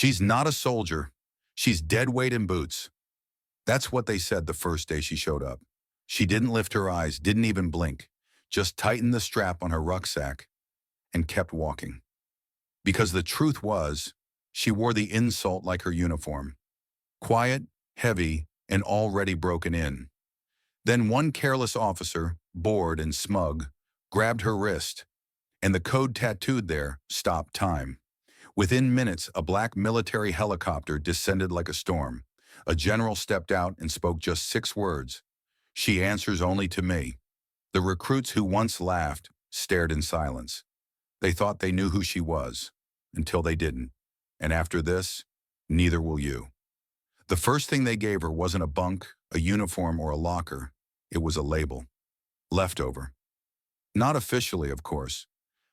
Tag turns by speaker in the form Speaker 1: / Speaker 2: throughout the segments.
Speaker 1: She's not a soldier. She's dead weight in boots. That's what they said the first day she showed up. She didn't lift her eyes, didn't even blink, just tightened the strap on her rucksack and kept walking. Because the truth was, she wore the insult like her uniform. Quiet, heavy, and already broken in. Then one careless officer, bored and smug, grabbed her wrist, and the code tattooed there stopped time. Within minutes, a black military helicopter descended like a storm. A general stepped out and spoke just 6 words. She answers only to me. The recruits who once laughed stared in silence. They thought they knew who she was, until they didn't. And after this, neither will you. The first thing they gave her wasn't a bunk, a uniform, or a locker. It was a label. Leftover. Not officially, of course,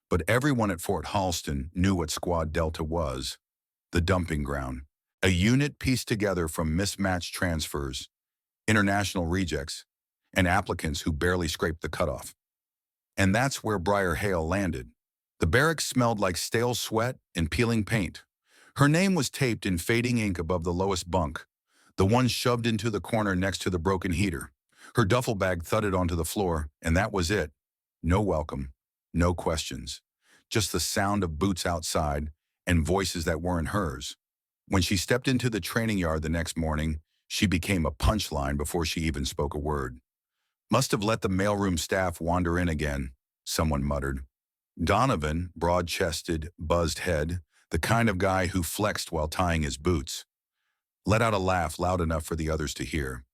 Speaker 1: but everyone at Fort Halston knew what Squad Delta was. The dumping ground. A unit pieced together from mismatched transfers, international rejects, and applicants who barely scraped the cutoff. And that's where Briar Hale landed. The barracks smelled like stale sweat and peeling paint. Her name was taped in fading ink above the lowest bunk, the one shoved into the corner next to the broken heater. Her duffel bag thudded onto the floor, and that was it. No welcome, no questions. Just the sound of boots outside and voices that weren't hers. When she stepped into the training yard the next morning, she became a punchline before she even spoke a word. Must have let the mailroom staff wander in again, someone muttered. Donovan, broad-chested, buzzed head, the kind of guy who flexed while tying his boots, let out a laugh loud enough for the others to hear.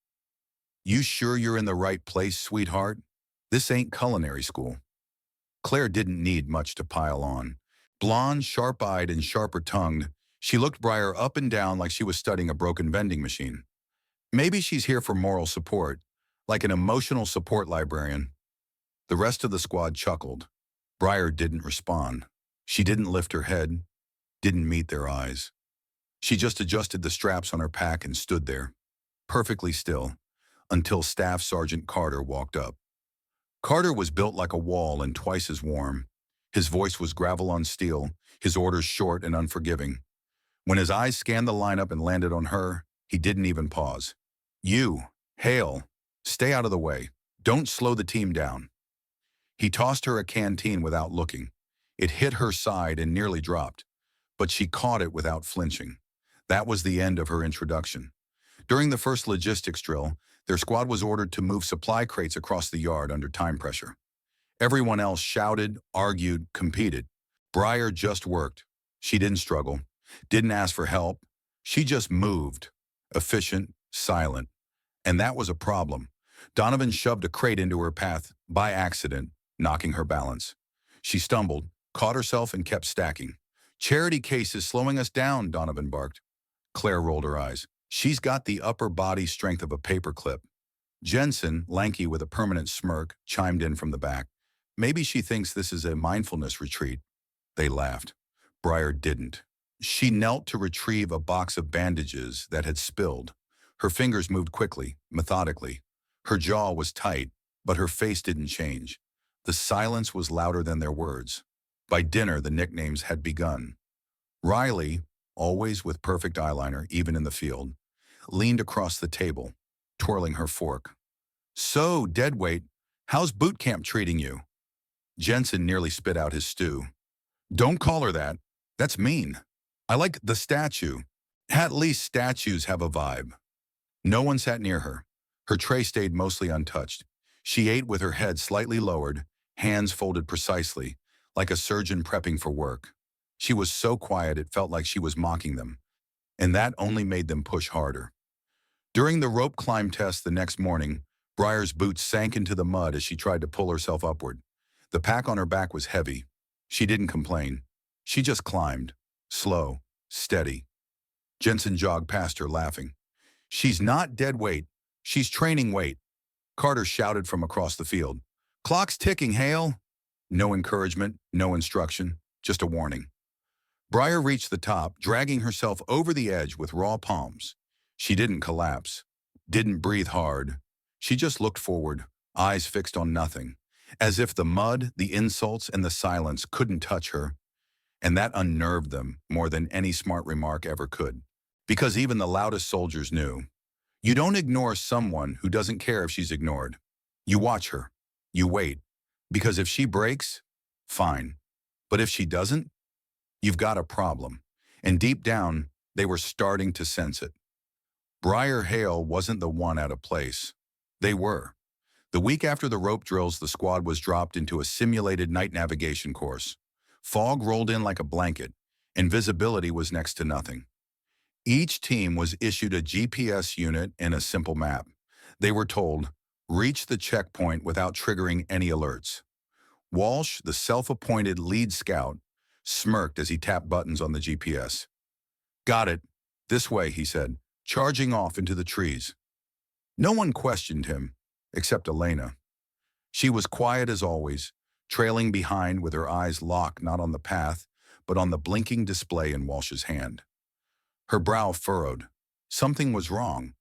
Speaker 1: You sure you're in the right place, sweetheart? This ain't culinary school. Claire didn't need much to pile on. Blonde, sharp-eyed, and sharper-tongued, she looked Briar up and down like she was studying a broken vending machine. Maybe she's here for moral support, like an emotional support librarian. The rest of the squad chuckled. Briar didn't respond. She didn't lift her head, didn't meet their eyes. She just adjusted the straps on her pack and stood there, perfectly still, until Staff Sergeant Carter walked up. Carter was built like a wall and twice as warm. His voice was gravel on steel, his orders short and unforgiving. When his eyes scanned the lineup and landed on her, he didn't even pause. You, Hale, stay out of the way. Don't slow the team down. He tossed her a canteen without looking. It hit her side and nearly dropped, but she caught it without flinching. That was the end of her introduction. During the first logistics drill, their squad was ordered to move supply crates across the yard under time pressure. Everyone else shouted, argued, competed. Briar just worked. She didn't struggle, didn't ask for help. She just moved, efficient, silent. And that was a problem. Donovan shoved a crate into her path by accident, knocking her balance. She stumbled, caught herself, and kept stacking. Charity case is slowing us down, Donovan barked. Claire rolled her eyes. She's got the upper body strength of a paperclip. Jensen, lanky with a permanent smirk, chimed in from the back. Maybe she thinks this is a mindfulness retreat. They laughed. Briar didn't. She knelt to retrieve a box of bandages that had spilled. Her fingers moved quickly, methodically. Her jaw was tight, but her face didn't change. The silence was louder than their words. By dinner, the nicknames had begun. Riley, always with perfect eyeliner, even in the field, leaned across the table, twirling her fork. So, Deadweight, how's boot camp treating you? Jensen nearly spit out his stew. Don't call her that. That's mean. I like the statue. At least statues have a vibe. No one sat near her. Her tray stayed mostly untouched. She ate with her head slightly lowered, hands folded precisely, like a surgeon prepping for work. She was so quiet it felt like she was mocking them, and that only made them push harder. During the rope climb test the next morning, Briar's boots sank into the mud as she tried to pull herself upward. The pack on her back was heavy. She didn't complain. She just climbed, slow, steady. Jensen jogged past her, laughing. She's not dead weight. She's training weight. Carter shouted from across the field. Clock's ticking, Hale. No encouragement, no instruction, just a warning. Briar reached the top, dragging herself over the edge with raw palms. She didn't collapse, didn't breathe hard. She just looked forward, eyes fixed on nothing, as if the mud, the insults, and the silence couldn't touch her. And that unnerved them more than any smart remark ever could. Because even the loudest soldiers knew, you don't ignore someone who doesn't care if she's ignored. You watch her. You wait. Because if she breaks, fine. But if she doesn't, you've got a problem. And deep down, they were starting to sense it. Briar Hale wasn't the one out of place. They were. The week after the rope drills, the squad was dropped into a simulated night navigation course. Fog rolled in like a blanket, and visibility was next to nothing. Each team was issued a GPS unit and a simple map. They were told, reach the checkpoint without triggering any alerts. Walsh, the self-appointed lead scout, smirked as he tapped buttons on the GPS. Got it. This way, he said, charging off into the trees. No one questioned him, except Elena. She was quiet as always, trailing behind with her eyes locked not on the path, but on the blinking display in Walsh's hand. Her brow furrowed. Something was wrong.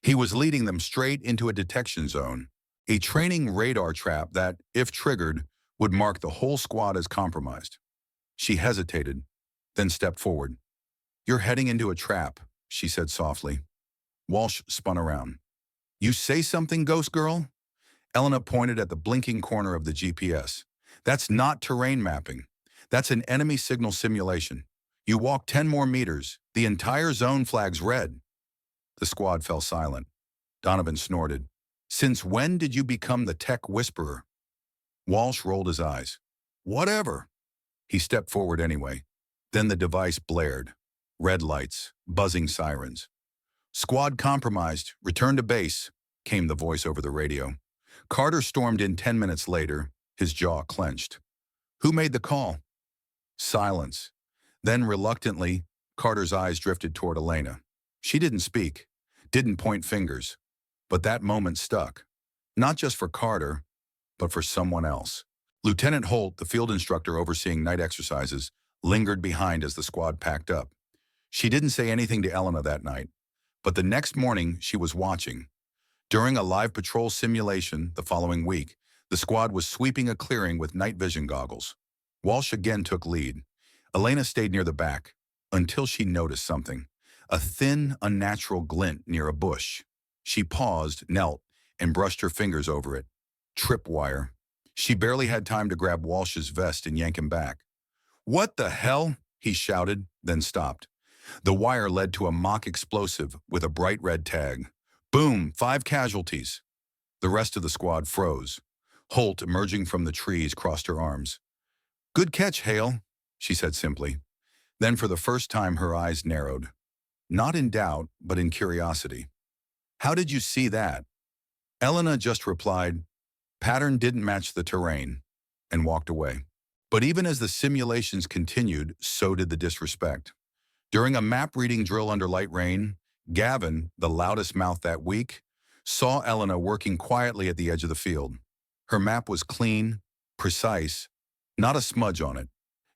Speaker 1: He was leading them straight into a detection zone, a training radar trap that, if triggered, would mark the whole squad as compromised. She hesitated, then stepped forward. You're heading into a trap, she said softly. Walsh spun around. You say something, ghost girl? Elena pointed at the blinking corner of the GPS. That's not terrain mapping. That's an enemy signal simulation. You walk 10 more meters. The entire zone flag's red. The squad fell silent. Donovan snorted. Since when did you become the tech whisperer? Walsh rolled his eyes. Whatever. He stepped forward anyway. Then the device blared. Red lights, buzzing sirens. Squad compromised. Return to base, came the voice over the radio. Carter stormed in 10 minutes later, his jaw clenched. Who made the call? Silence. Then, reluctantly, Carter's eyes drifted toward Elena. She didn't speak, didn't point fingers. But that moment stuck. Not just for Carter, but for someone else. Lieutenant Holt, the field instructor overseeing night exercises, lingered behind as the squad packed up. She didn't say anything to Elena that night, but the next morning she was watching. During a live patrol simulation the following week, the squad was sweeping a clearing with night vision goggles. Walsh again took lead. Elena stayed near the back, until she noticed something. A thin, unnatural glint near a bush. She paused, knelt, and brushed her fingers over it. Tripwire. She barely had time to grab Walsh's vest and yank him back. What the hell? He shouted, then stopped. The wire led to a mock explosive with a bright red tag. Boom, 5 casualties. The rest of the squad froze. Holt, emerging from the trees, crossed her arms. Good catch, Hale, she said simply. Then for the first time her eyes narrowed. Not in doubt, but in curiosity. How did you see that? Elena just replied, pattern didn't match the terrain, and walked away. But even as the simulations continued, so did the disrespect. During a map-reading drill under light rain, Gavin, the loudest mouth that week, saw Elena working quietly at the edge of the field. Her map was clean, precise, not a smudge on it.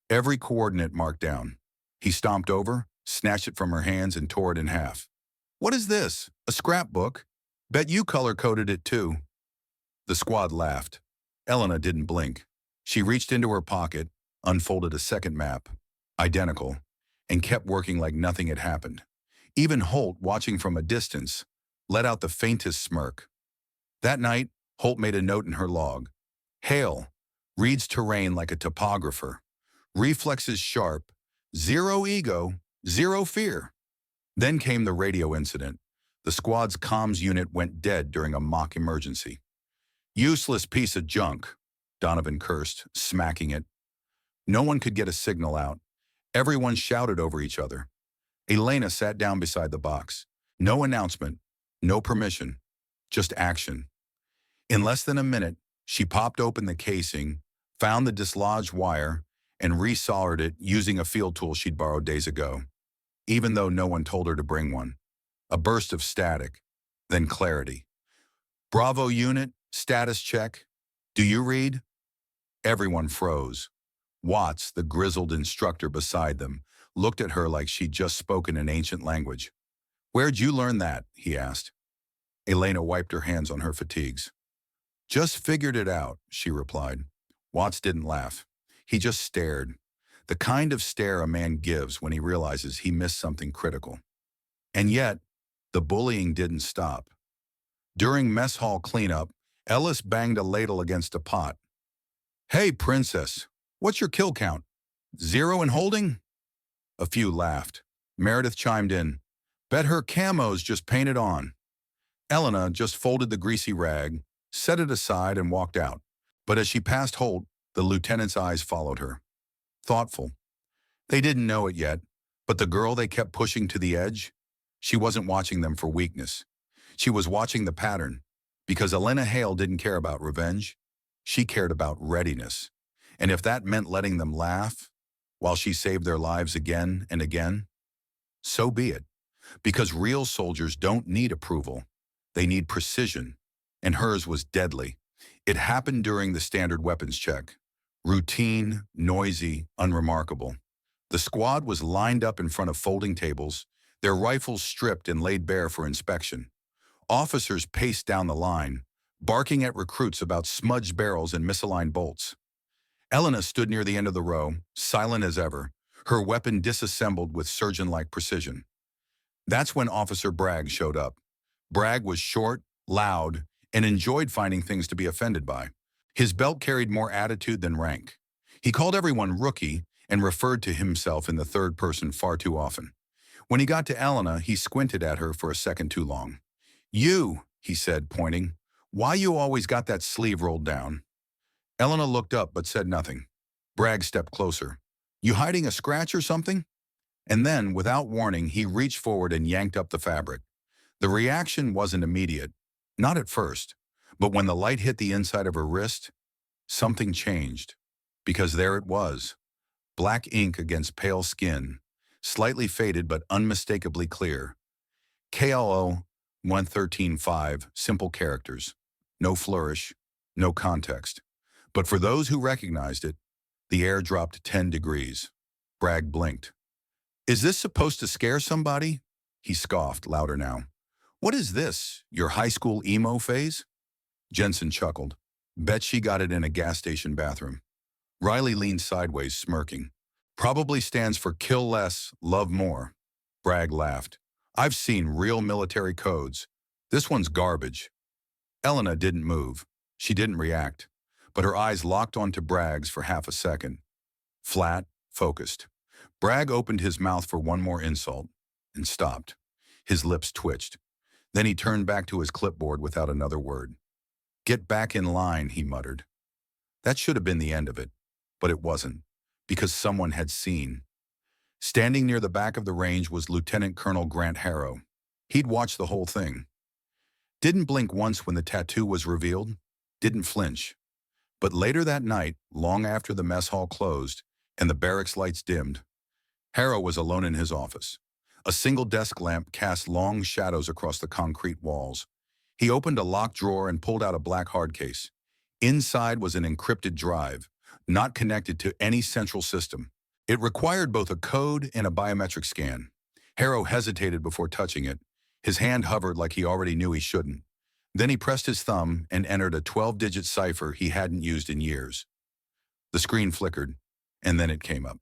Speaker 1: Every coordinate marked down. He stomped over, snatched it from her hands, and tore it in half. What is this? A scrapbook? Bet you color-coded it too. The squad laughed. Elena didn't blink. She reached into her pocket, unfolded a second map, identical, and kept working like nothing had happened. Even Holt, watching from a distance, let out the faintest smirk. That night, Holt made a note in her log. Hale reads terrain like a topographer. Reflexes sharp. Zero ego, zero fear. Then came the radio incident. The squad's comms unit went dead during a mock emergency. Useless piece of junk, Donovan cursed, smacking it. No one could get a signal out. Everyone shouted over each other. Elena sat down beside the box. No announcement, no permission, just action. In less than a minute, she popped open the casing, found the dislodged wire, and resoldered it using a field tool she'd borrowed days ago, even though no one told her to bring one. A burst of static, then clarity. Bravo unit, status check. Do you read? Everyone froze. Watts, the grizzled instructor beside them, looked at her like she'd just spoken an ancient language. Where'd you learn that? He asked. Elena wiped her hands on her fatigues. Just figured it out, she replied. Watts didn't laugh. He just stared. The kind of stare a man gives when he realizes he missed something critical. And yet, the bullying didn't stop. During mess hall cleanup, Ellis banged a ladle against a pot. "Hey, princess, what's your kill count? 0 and holding?" A few laughed. Meredith chimed in. "Bet her camo's just painted on." Elena just folded the greasy rag, set it aside, and walked out. But as she passed Holt, the lieutenant's eyes followed her. Thoughtful. They didn't know it yet, but the girl they kept pushing to the edge, she wasn't watching them for weakness. She was watching the pattern, because Elena Hale didn't care about revenge. She cared about readiness. And if that meant letting them laugh while she saved their lives again and again, so be it. Because real soldiers don't need approval. They need precision. And hers was deadly. It happened during the standard weapons check. Routine, noisy, unremarkable. The squad was lined up in front of folding tables, their rifles stripped and laid bare for inspection. Officers paced down the line, barking at recruits about smudged barrels and misaligned bolts. Elena stood near the end of the row, silent as ever, her weapon disassembled with surgeon-like precision. That's when Officer Bragg showed up. Bragg was short, loud, and enjoyed finding things to be offended by. His belt carried more attitude than rank. He called everyone rookie and referred to himself in the third person far too often. When he got to Elena, he squinted at her for a second too long. "You," he said, pointing. "Why you always got that sleeve rolled down?" Elena looked up but said nothing. Bragg stepped closer. "You hiding a scratch or something?" And then, without warning, he reached forward and yanked up the fabric. The reaction wasn't immediate, not at first, but when the light hit the inside of her wrist, something changed. Because there it was, black ink against pale skin, slightly faded but unmistakably clear. KLO 113.5, simple characters. No flourish, no context. But for those who recognized it, the air dropped 10 degrees. Bragg blinked. "Is this supposed to scare somebody?" He scoffed, louder now. "What is this, your high school emo phase?" Jensen chuckled. "Bet she got it in a gas station bathroom." Riley leaned sideways, smirking. "Probably stands for kill less, love more." Bragg laughed. "I've seen real military codes. This one's garbage." Elena didn't move. She didn't react. But her eyes locked onto Bragg's for half a second. Flat, focused. Bragg opened his mouth for one more insult, and stopped. His lips twitched. Then he turned back to his clipboard without another word. "Get back in line," he muttered. That should have been the end of it, but it wasn't, because someone had seen. Standing near the back of the range was Lieutenant Colonel Grant Harrow. He'd watched the whole thing. Didn't blink once when the tattoo was revealed, didn't flinch. But later that night, long after the mess hall closed and the barracks lights dimmed, Harrow was alone in his office. A single desk lamp cast long shadows across the concrete walls. He opened a locked drawer and pulled out a black hard case. Inside was an encrypted drive, not connected to any central system. It required both a code and a biometric scan. Harrow hesitated before touching it. His hand hovered like he already knew he shouldn't. Then he pressed his thumb and entered a 12-digit cipher he hadn't used in years. The screen flickered, and then it came up.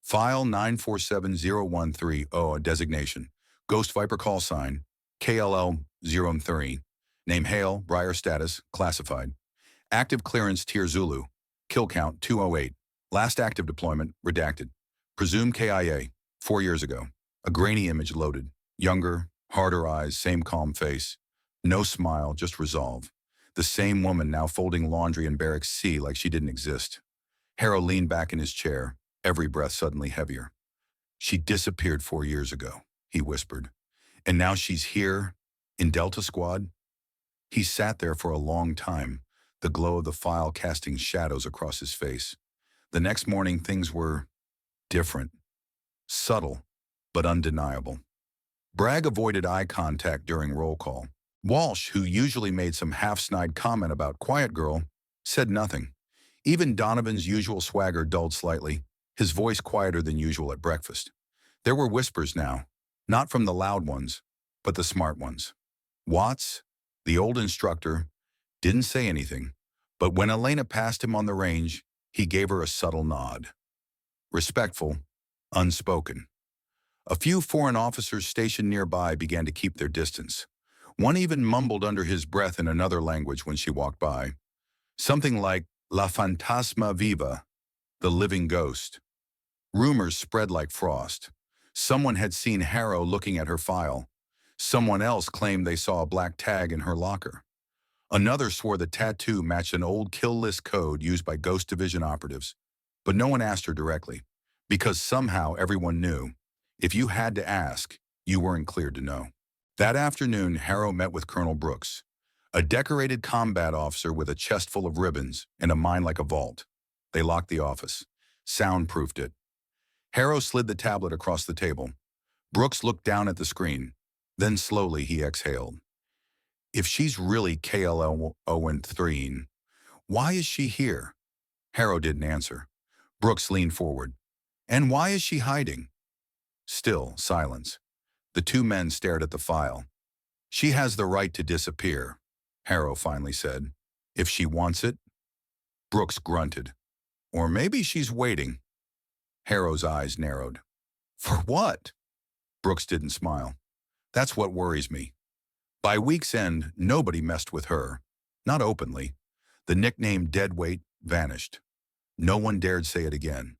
Speaker 1: File 9470130, a designation. Ghost Viper call sign, KLL03. Name Hale, Briar status, classified. Active clearance Tier Zulu. Kill count 208. Last active deployment, redacted. Presumed KIA, 4 years ago. A grainy image loaded. Younger, harder eyes, same calm face. No smile, just resolve. The same woman now folding laundry in Barracks C like she didn't exist. Harrow leaned back in his chair, every breath suddenly heavier. "She disappeared 4 years ago," he whispered. "And now she's here, in Delta Squad?" He sat there for a long time, the glow of the file casting shadows across his face. The next morning, things were different. Subtle, but undeniable. Bragg avoided eye contact during roll call. Walsh, who usually made some half-snide comment about Quiet Girl, said nothing. Even Donovan's usual swagger dulled slightly, his voice quieter than usual at breakfast. There were whispers now, not from the loud ones, but the smart ones. Watts, the old instructor, didn't say anything, but when Elena passed him on the range, he gave her a subtle nod. respectful, unspoken. A few foreign officers stationed nearby began to keep their distance. One even mumbled under his breath in another language when she walked by. Something like La Fantasma Viva, the living ghost. Rumors spread like frost. Someone had seen Harrow looking at her file. Someone else claimed they saw a black tag in her locker. Another swore the tattoo matched an old kill list code used by Ghost Division operatives. But no one asked her directly, because somehow everyone knew. If you had to ask, you weren't cleared to know. That afternoon, Harrow met with Colonel Brooks, a decorated combat officer with a chest full of ribbons and a mind like a vault. They locked the office, soundproofed it. Harrow slid the tablet across the table. Brooks looked down at the screen. Then slowly he exhaled. If she's really KLL-03, why is she here? Harrow didn't answer. Brooks leaned forward. And why is she hiding? Still silence. The two men stared at the file. She has the right to disappear, Harrow finally said. If she wants it? Brooks grunted. Or maybe she's waiting. Harrow's eyes narrowed. For what? Brooks didn't smile. That's what worries me. By week's end, nobody messed with her. Not openly. The nickname Deadweight vanished. No one dared say it again.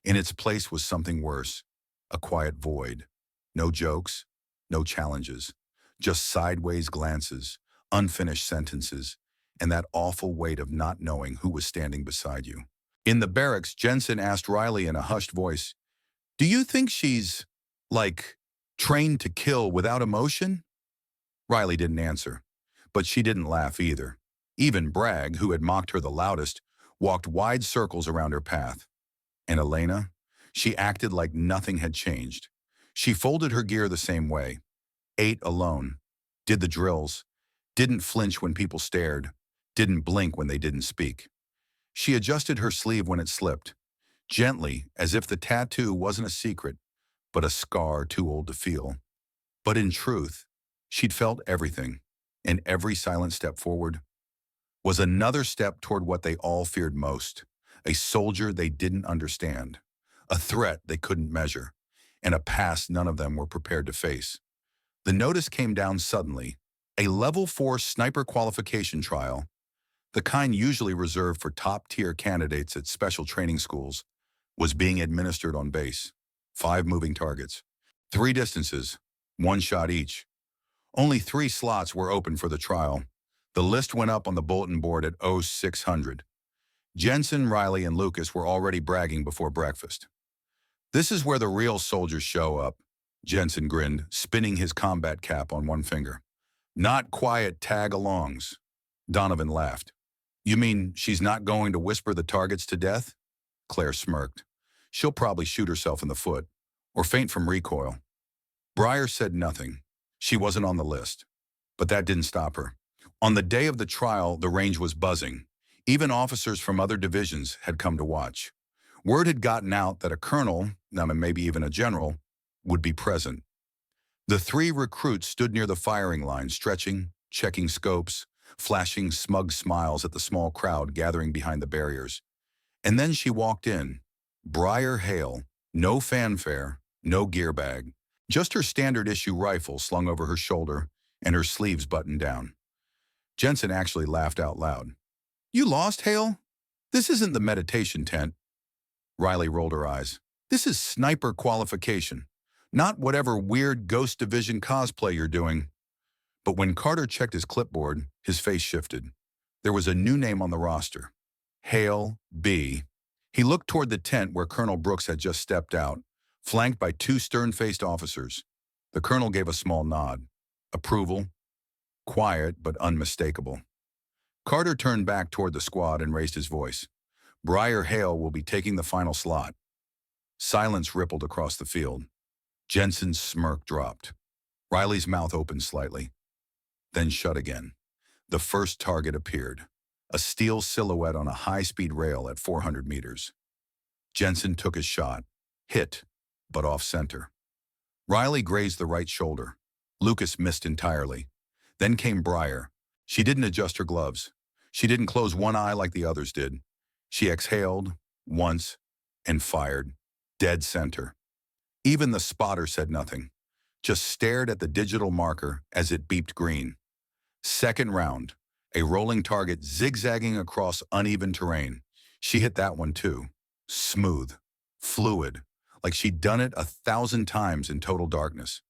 Speaker 1: In its place was something worse. A quiet void. No jokes, no challenges. Just sideways glances, unfinished sentences, and that awful weight of not knowing who was standing beside you. In the barracks, Jensen asked Riley in a hushed voice, Do you think she's, like, trained to kill without emotion? Riley didn't answer, but she didn't laugh either. Even Bragg, who had mocked her the loudest, walked wide circles around her path. And Elena? She acted like nothing had changed. She folded her gear the same way, ate alone, did the drills, didn't flinch when people stared, didn't blink when they didn't speak. She adjusted her sleeve when it slipped, gently, as if the tattoo wasn't a secret, but a scar too old to feel. But in truth, she'd felt everything, and every silent step forward was another step toward what they all feared most, a soldier they didn't understand, a threat they couldn't measure, and a past none of them were prepared to face. The notice came down suddenly, a Level 4 sniper qualification trial, the kind usually reserved for top-tier candidates at special training schools, was being administered on base. 5 moving targets, 3 distances, 1 shot each. Only 3 slots were open for the trial. The list went up on the bulletin board at 0600. Jensen, Riley, and Lucas were already bragging before breakfast. This is where the real soldiers show up, Jensen grinned, spinning his combat cap on one finger. Not quiet tag-alongs. Donovan laughed. You mean she's not going to whisper the targets to death? Claire smirked. She'll probably shoot herself in the foot, or faint from recoil. Briar said nothing. She wasn't on the list. But that didn't stop her. On the day of the trial, the range was buzzing. Even officers from other divisions had come to watch. Word had gotten out that a colonel, maybe even a general, would be present. The 3 recruits stood near the firing line, stretching, checking scopes, flashing smug smiles at the small crowd gathering behind the barriers. And then she walked in. Briar Hale, no fanfare, no gear bag, just her standard issue rifle slung over her shoulder and her sleeves buttoned down. Jensen actually laughed out loud. You lost, Hale? This isn't the meditation tent. Riley rolled her eyes. This is sniper qualification, not whatever weird Ghost Division cosplay you're doing. But when Carter checked his clipboard, his face shifted. There was a new name on the roster. Hale B. He looked toward the tent where Colonel Brooks had just stepped out, flanked by 2 stern-faced officers. The colonel gave a small nod. Approval. Quiet, but unmistakable. Carter turned back toward the squad and raised his voice. Briar Hale will be taking the final slot. Silence rippled across the field. Jensen's smirk dropped. Riley's mouth opened slightly, then shut again. The first target appeared, a steel silhouette on a high-speed rail at 400 meters. Jensen took his shot, hit, but off-center. Riley grazed the right shoulder. Lucas missed entirely. Then came Briar. She didn't adjust her gloves. She didn't close one eye like the others did. She exhaled, once, and fired. Dead center. Even the spotter said nothing, just stared at the digital marker as it beeped green. Second round, a rolling target zigzagging across uneven terrain. She hit that one too. Smooth, fluid, like she'd done it 1,000 times in total darkness.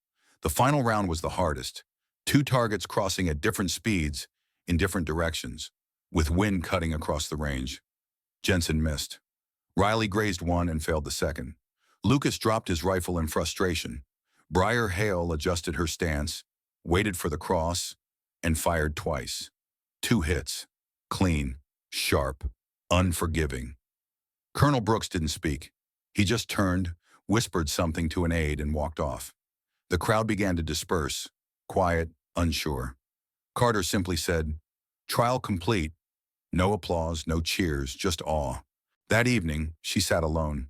Speaker 1: The final round was the hardest. Two targets crossing at different speeds in different directions, with wind cutting across the range. Jensen missed. Riley grazed one and failed the second. Lucas dropped his rifle in frustration. Briar Hale adjusted her stance, waited for the cross, and fired twice. 2 hits. Clean, sharp, unforgiving. Colonel Brooks didn't speak. He just turned, whispered something to an aide, and walked off. The crowd began to disperse, quiet, unsure. Carter simply said, "Trial complete." No applause, no cheers, just awe. That evening, she sat alone,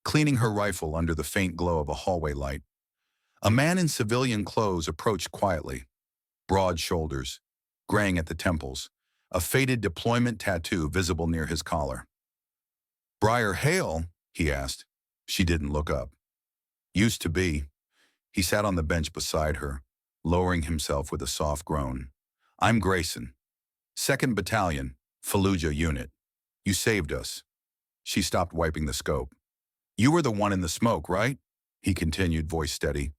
Speaker 1: cleaning her rifle under the faint glow of a hallway light. A man in civilian clothes approached quietly. Broad shoulders, graying at the temples, a faded deployment tattoo visible near his collar. "Briar Hale?" he asked. She didn't look up. "Used to be." He sat on the bench beside her, lowering himself with a soft groan. "I'm Grayson. 2nd Battalion, Fallujah Unit. You saved us." She stopped wiping the scope. "You were the one in the smoke, right?" He continued, voice steady.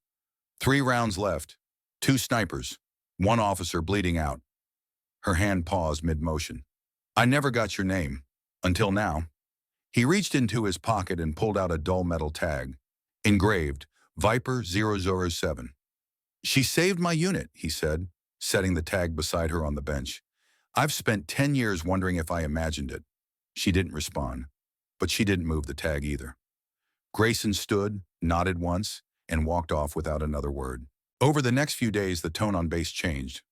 Speaker 1: 3 rounds left. 2 snipers. 1 officer bleeding out." Her hand paused mid-motion. "I never got your name. Until now." He reached into his pocket and pulled out a dull metal tag. Engraved, Viper 007. "She saved my unit," he said, setting the tag beside her on the bench. "I've spent 10 years wondering if I imagined it." She didn't respond, but she didn't move the tag either. Grayson stood, nodded once, and walked off without another word. Over the next few days, the tone on base changed.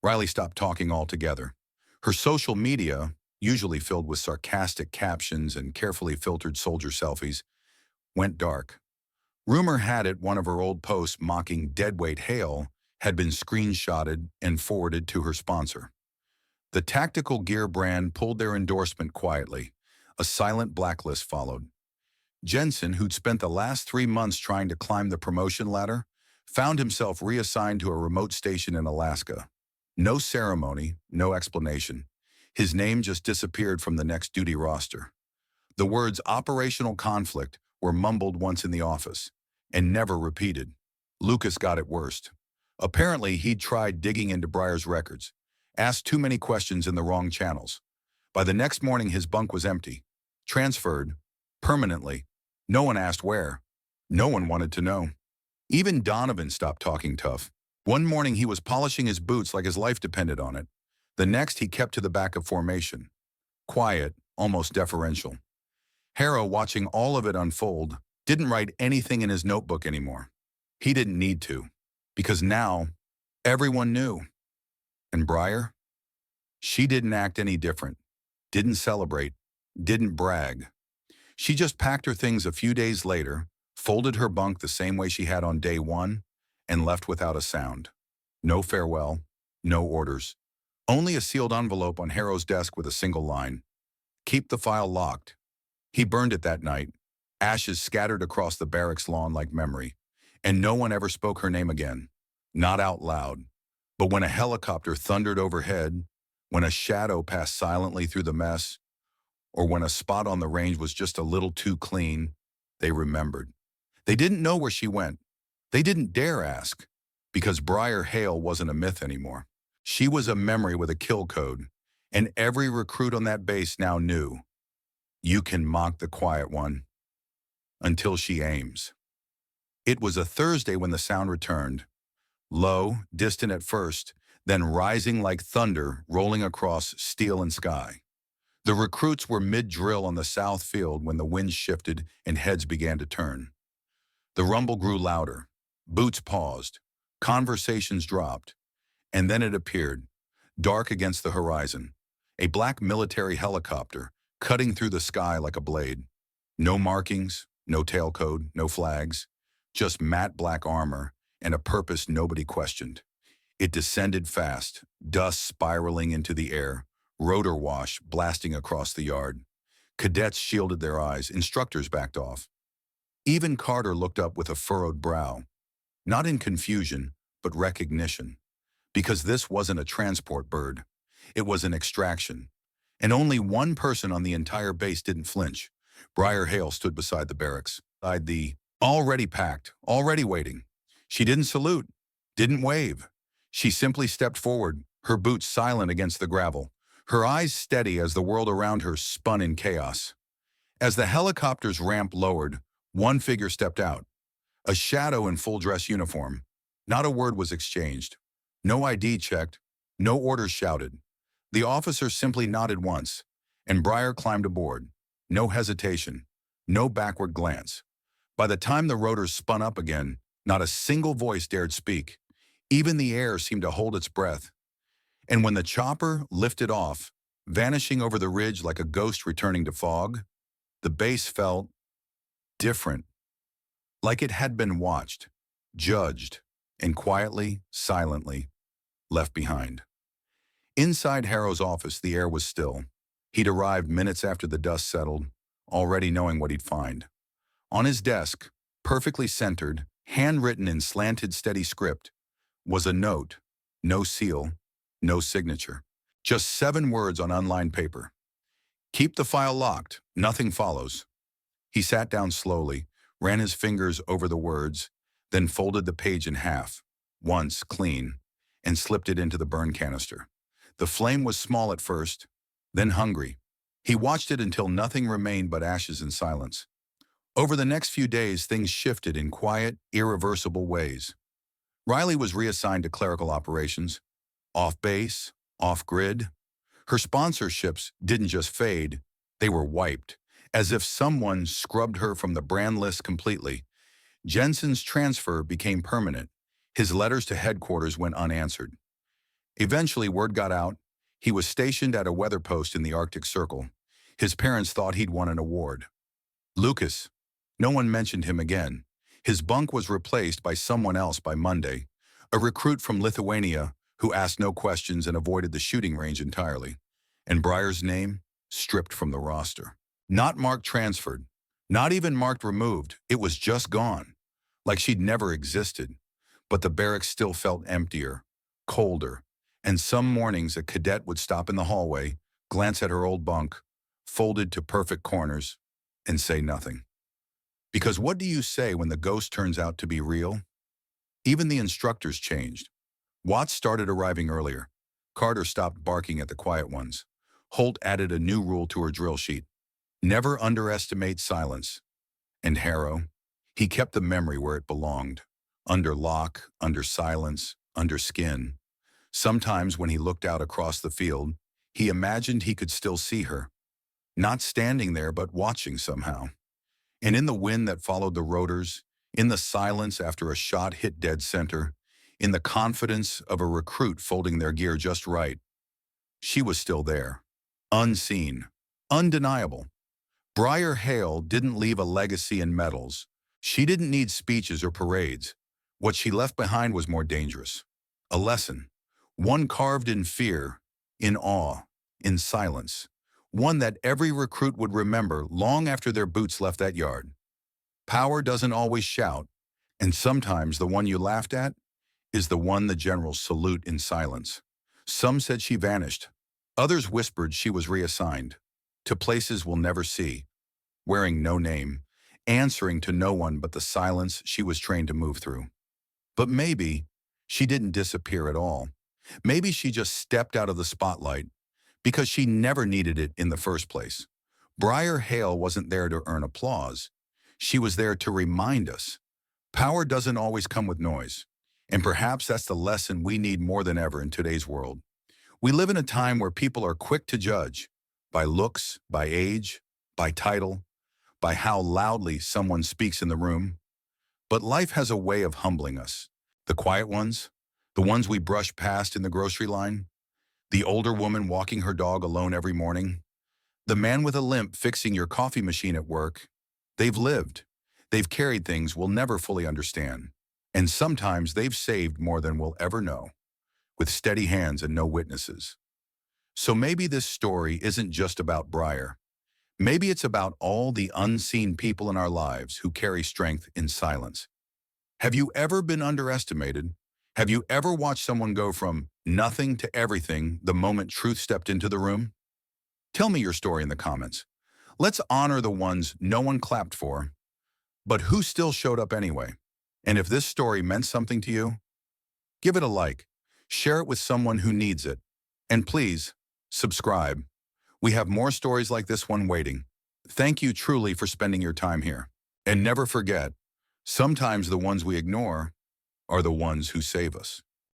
Speaker 1: Riley stopped talking altogether. Her social media, usually filled with sarcastic captions and carefully filtered soldier selfies, went dark. Rumor had it one of her old posts mocking Deadweight Hale had been screenshotted and forwarded to her sponsor. The tactical gear brand pulled their endorsement quietly. A silent blacklist followed. Jensen, who'd spent the last 3 months trying to climb the promotion ladder, found himself reassigned to a remote station in Alaska. No ceremony, no explanation. His name just disappeared from the next duty roster. The words operational conflict were mumbled once in the office, and never repeated. Lucas got it worst. Apparently, he'd tried digging into Briar's records, asked too many questions in the wrong channels. By the next morning, his bunk was empty. Transferred, permanently. No one asked where. No one wanted to know. Even Donovan stopped talking tough. One morning, he was polishing his boots like his life depended on it. The next, he kept to the back of formation. Quiet, almost deferential. Harrow, watching all of it unfold, didn't write anything in his notebook anymore. He didn't need to, because now, everyone knew. And Briar? She didn't act any different, didn't celebrate, didn't brag. She just packed her things a few days later, folded her bunk the same way she had on day 1, and left without a sound. No farewell, no orders. Only a sealed envelope on Harrow's desk with a single line. "Keep the file locked." He burned it that night, ashes scattered across the barracks lawn like memory, and no one ever spoke her name again. Not out loud. But when a helicopter thundered overhead, when a shadow passed silently through the mess, or when a spot on the range was just a little too clean, they remembered. They didn't know where she went. They didn't dare ask, because Briar Hale wasn't a myth anymore. She was a memory with a kill code, and every recruit on that base now knew. You can mock the quiet one until she aims. It was a Thursday when the sound returned. Low, distant at first, then rising like thunder rolling across steel and sky. The recruits were mid-drill on the south field when the wind shifted and heads began to turn. The rumble grew louder. Boots paused. Conversations dropped. And then it appeared, dark against the horizon. A black military helicopter, cutting through the sky like a blade. No markings, no tailcode, no flags. Just matte black armor and a purpose nobody questioned. It descended fast, dust spiraling into the air, rotor wash blasting across the yard. Cadets shielded their eyes, instructors backed off. Even Carter looked up with a furrowed brow, not in confusion, but recognition. Because this wasn't a transport bird. It was an extraction. And only one person on the entire base didn't flinch. Briar Hale stood beside the barracks, beside the already packed, already waiting. She didn't salute, didn't wave. She simply stepped forward, her boots silent against the gravel, her eyes steady as the world around her spun in chaos. As the helicopter's ramp lowered, one figure stepped out, a shadow in full dress uniform. Not a word was exchanged. No ID checked, no orders shouted. The officer simply nodded once, and Briar climbed aboard. No hesitation, no backward glance. By the time the rotors spun up again, not a single voice dared speak. Even the air seemed to hold its breath. And when the chopper lifted off, vanishing over the ridge like a ghost returning to fog, the base felt different, like it had been watched, judged, and quietly, silently, left behind. Inside Harrow's office, the air was still. He'd arrived minutes after the dust settled, already knowing what he'd find. On his desk, perfectly centered, handwritten in slanted, steady script, was a note, no seal, no signature. Just 7 words on unlined paper. Keep the file locked, nothing follows. He sat down slowly, ran his fingers over the words, then folded the page in half, once clean, and slipped it into the burn canister. The flame was small at first, then hungry. He watched it until nothing remained but ashes and silence. Over the next few days, things shifted in quiet, irreversible ways. Riley was reassigned to clerical operations, off-base, off-grid. Her sponsorships didn't just fade, they were wiped, as if someone scrubbed her from the brand list completely. Jensen's transfer became permanent. His letters to headquarters went unanswered. Eventually, word got out. He was stationed at a weather post in the Arctic Circle. His parents thought he'd won an award. Lucas. No one mentioned him again. His bunk was replaced by someone else by Monday, a recruit from Lithuania who asked no questions and avoided the shooting range entirely. And Briar's name stripped from the roster. Not marked transferred, not even marked removed. It was just gone, like she'd never existed. But the barracks still felt emptier, colder, and some mornings a cadet would stop in the hallway, glance at her old bunk, folded to perfect corners, and say nothing. Because what do you say when the ghost turns out to be real? Even the instructors changed. Watts started arriving earlier. Carter stopped barking at the quiet ones. Holt added a new rule to her drill sheet. Never underestimate silence. And Harrow, he kept the memory where it belonged. Under lock, under silence, under skin. Sometimes when he looked out across the field, he imagined he could still see her. Not standing there, but watching somehow. And in the wind that followed the rotors, in the silence after a shot hit dead center, in the confidence of a recruit folding their gear just right, she was still there. Unseen. Undeniable. Briar Hale didn't leave a legacy in medals. She didn't need speeches or parades. What she left behind was more dangerous. A lesson. One carved in fear, in awe, in silence. One that every recruit would remember long after their boots left that yard. Power doesn't always shout, and sometimes the one you laughed at is the one the generals salute in silence. Some said she vanished. Others whispered she was reassigned, to places we'll never see, wearing no name, answering to no one but the silence she was trained to move through. But maybe she didn't disappear at all. Maybe she just stepped out of the spotlight, because she never needed it in the first place. Briar Hale wasn't there to earn applause. She was there to remind us. Power doesn't always come with noise. And perhaps that's the lesson we need more than ever in today's world. We live in a time where people are quick to judge, by looks, by age, by title, by how loudly someone speaks in the room. But life has a way of humbling us. The quiet ones, the ones we brush past in the grocery line, the older woman walking her dog alone every morning, the man with a limp fixing your coffee machine at work. They've lived. They've carried things we'll never fully understand. And sometimes they've saved more than we'll ever know, with steady hands and no witnesses. So maybe this story isn't just about Briar. Maybe it's about all the unseen people in our lives who carry strength in silence. Have you ever been underestimated? Have you ever watched someone go from nothing to everything the moment truth stepped into the room? Tell me your story in the comments. Let's honor the ones no one clapped for, but who still showed up anyway. And if this story meant something to you, give it a like, share it with someone who needs it, and please, subscribe. We have more stories like this one waiting. Thank you truly for spending your time here. And never forget, sometimes the ones we ignore are the ones who save us.